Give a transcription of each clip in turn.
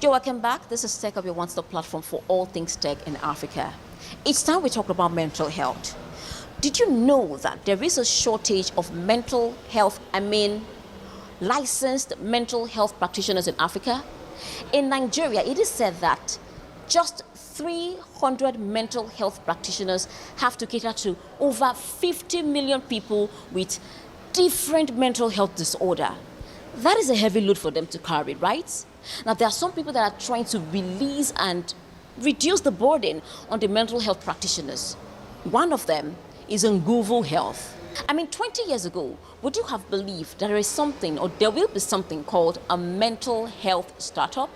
Joe, welcome back. This is Tech Up, your one-stop platform for all things tech in Africa. It's time we talk about mental health. Did you know that there is a shortage of licensed mental health practitioners in Africa? In Nigeria, it is said that just 300 mental health practitioners have to cater to over 50 million people with different mental health disorder. That is a heavy load for them to carry, right? Now, there are some people that are trying to release and reduce the burden on the mental health practitioners. One of them is Nguvu Health. 20 years ago, would you have believed there is something, or there will be something called a mental health startup?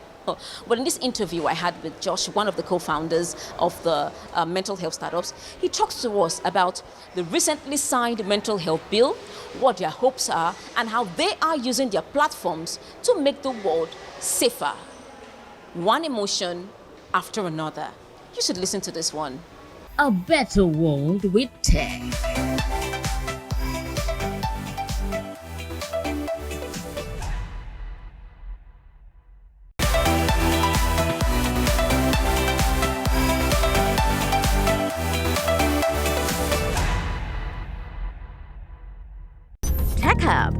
But in this interview I had with Josh, one of the co-founders of the mental health startups, he talks to us about the recently signed mental health bill, what their hopes are, and how they are using their platforms to make the world safer. One emotion after another. You should listen to this one. A better world with tech. Tech Hub.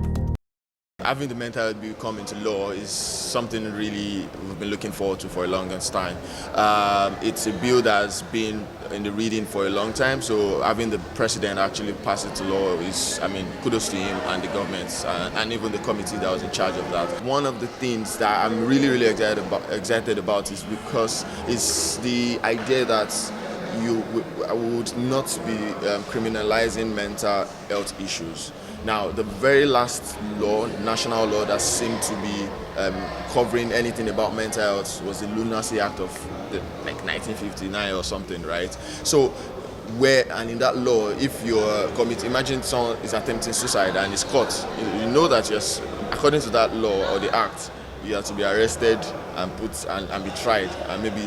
Having the mental health bill come into law is something really we've been looking forward to for a long time. It's a bill that's been in the reading for a long time, so having the president actually pass it to law is, kudos to him and the government and even the committee that was in charge of that. One of the things that I'm really excited about is because it's the idea that you would not be criminalizing mental health issues. Now, the very last law, national law, that seemed to be covering anything about mental health was the Lunacy Act of 1959 or something, right? So, in that law, if you're imagine someone is attempting suicide and is caught, you know that according to that law or the act, you have to be arrested and be tried and maybe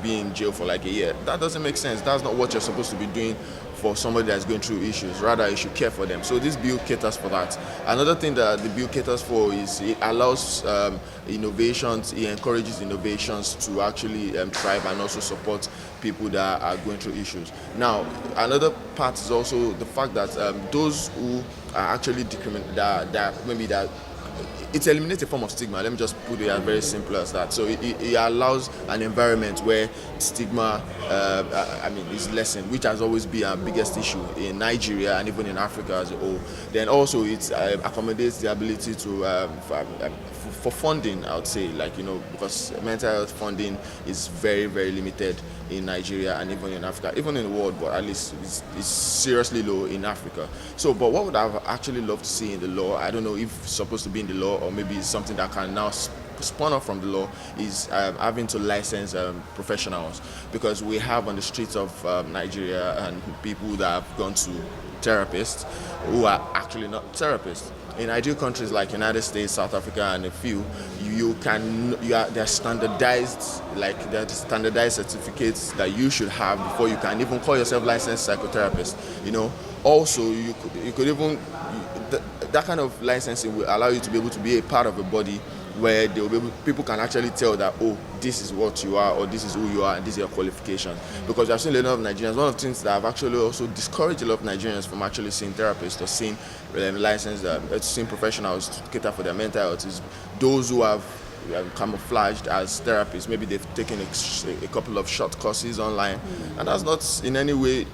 be in jail for a year. That doesn't make sense. That's not what you're supposed to be doing for somebody that's going through issues. Rather, you should care for them. So this bill caters for that. Another thing that the bill caters for is it allows innovations, it encourages innovations to actually thrive and also support people that are going through issues. Now, another part is also the fact that those who are actually it eliminates a form of stigma. Let me just put it as very simple as that. So it allows an environment where stigma is lessened, which has always been our biggest issue in Nigeria and even in Africa as a whole. Then also it accommodates the ability to for funding, I would say, because mental health funding is very, very limited in Nigeria and even in Africa, even in the world, but at least it's seriously low in Africa. So, but what would I actually love to see in the law, I don't know if it's supposed to be in the law or maybe it's something that can now spun off from the law, is having to license professionals, because we have on the streets of Nigeria and people that have gone to therapists who are actually not therapists. In ideal countries like United States, South Africa, and a few, they're standardized, certificates that you should have before you can even call yourself licensed psychotherapist. Also you could even that kind of licensing will allow you to be able to be a part of a body where people can actually tell that, oh, this is what you are, or this is who you are, and this is your qualification. Because I've seen a lot of Nigerians, one of the things that have actually also discouraged a lot of Nigerians from actually seeing therapists or seeing licensed, seeing professionals to cater for their mental health is those who have camouflaged as therapists. Maybe they've taken a couple of short courses online, and that's not in any way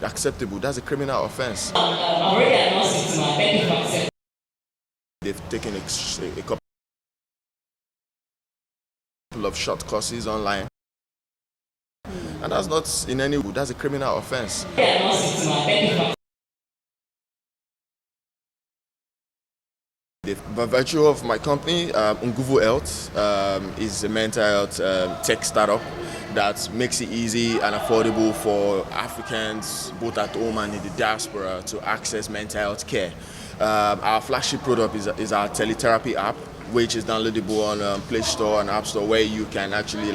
acceptable. That's a criminal offense. I've already announced it to my thank you. They've taken a couple of short courses online, and that's not in any way, that's a criminal offense. By virtue of my company, Nguvu Health is a mental health tech startup that makes it easy and affordable for Africans, both at home and in the diaspora, to access mental health care. Our flagship product is our teletherapy app, which is downloadable on Play Store and App Store, where you can actually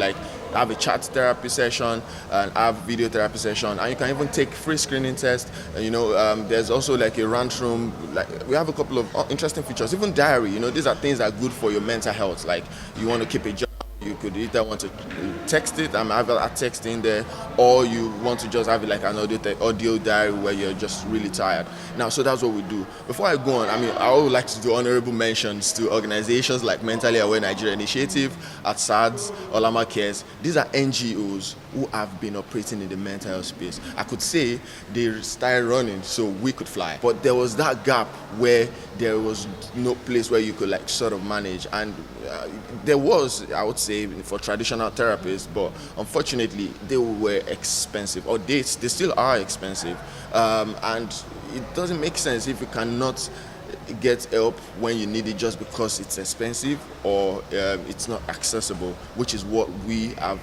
have a chat therapy session and have video therapy session, and you can even take free screening tests. There's also a rant room. We have a couple of interesting features, even diary. These are things that are good for your mental health. You want to keep a job, You could either want to text it and have a text in there, or you want to just have it like an audio diary where you're just really tired. Now, so that's what we do. Before I go on, I would like to do honorable mentions to organizations like Mentally Aware Nigeria Initiative, ATSADS, Olama Cares. These are NGOs who have been operating in the mental health space. I could say they started running so we could fly, but there was that gap where there was no place where you could like sort of manage, and there was, I would say, for traditional therapists, but unfortunately they were expensive, or they still are expensive, and it doesn't make sense if you cannot get help when you need it just because it's expensive or it's not accessible, which is what we have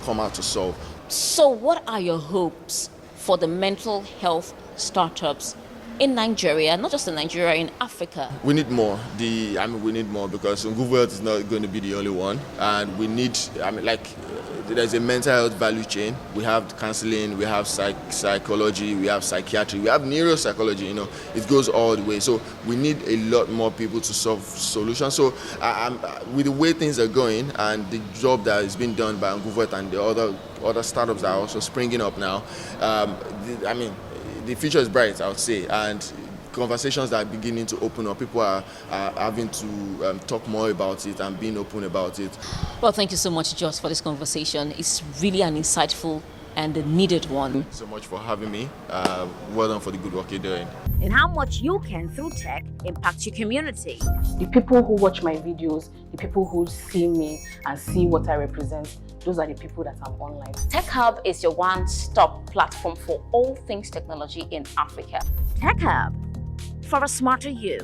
come out to solve. So what are your hopes for the mental health startups in Nigeria, not just in Nigeria, in Africa? We need more. We need more because Nguvu Health is not going to be the only one, and we need. There's a mental health value chain. We have counseling, we have psychology, we have psychiatry, we have neuropsychology. It goes all the way. So we need a lot more people to solve solutions. So with the way things are going and the job that is being done by Nguvu Health and the other startups that are also springing up now, the future is bright, I would say, and conversations that are beginning to open up. People are having to talk more about it and being open about it. Well, thank you so much, Joss, for this conversation. It's really an insightful and a needed one. Thank you so much for having me. Well done for the good work you're doing. And how much you can, through tech, impact your community. The people who watch my videos, the people who see me and see what I represent, those are the people that I'm online. Tech Hub is your one-stop platform for all things technology in Africa. Tech Hub, for a smarter you.